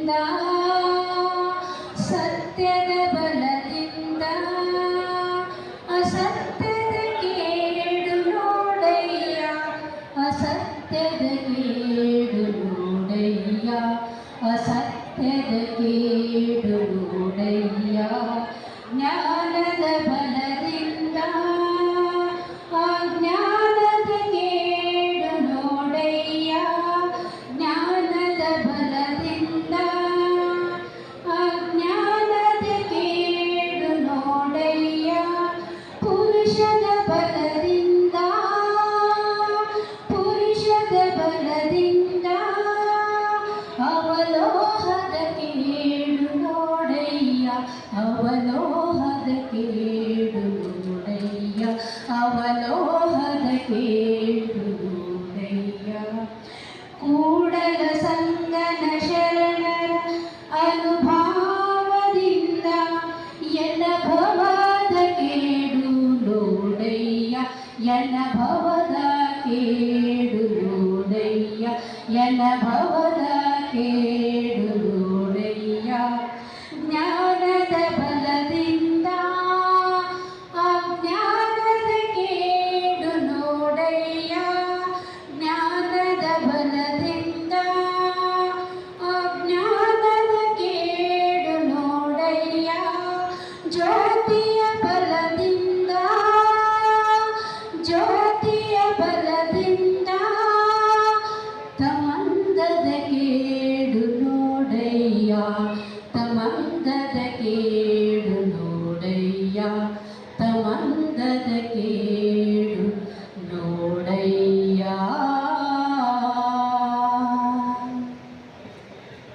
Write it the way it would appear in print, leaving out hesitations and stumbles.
ಬಲದಿಂದ ಸತ್ಯದ ಬಲದಿಂದ ಅಸತ್ಯದ ಕೇಡು ನೋಡಯ್ಯ ಅಸತ್ಯದ ಕೇಡು ನೋಡಯ್ಯ ಅಸತ್ಯದ ಕೇಡು ನೋಡಯ್ಯ ಜ್ಞಾನದ ಬಲದಿಂದ ಅಜ್ಞಾನದ ಕೇಡು ನೋಡಯ್ಯ ಜ್ಞಾನದ ಬಲದಿಂದ ಅಜ್ಞಾನದ ಕೇಡು ನೋಡಯ್ಯ ಪುರುಷದ ಬಲದಿಂದ ಪುರುಷದ ಬಲದಿಂದ ಅವಲೋಹದ ಕೇಡು ನೋಡಯ್ಯ ಅವಲೋಹದ ಕೇಡು ನೋಡಯ್ಯ ಅವಲೋಹದ ಕೇಡು ನೋಡಯ್ಯ ಕೂಡಲ ಸಂಗನ ಶರಣರ ಅನುಭಾವದಿಂದ ಎನ್ನ ಭವದ ಕೇಡು ನೋಡಯ್ಯ ಎನ್ನ ಭವದ ಕೇಡು ನೋಡಯ್ಯ ಎನ್ನ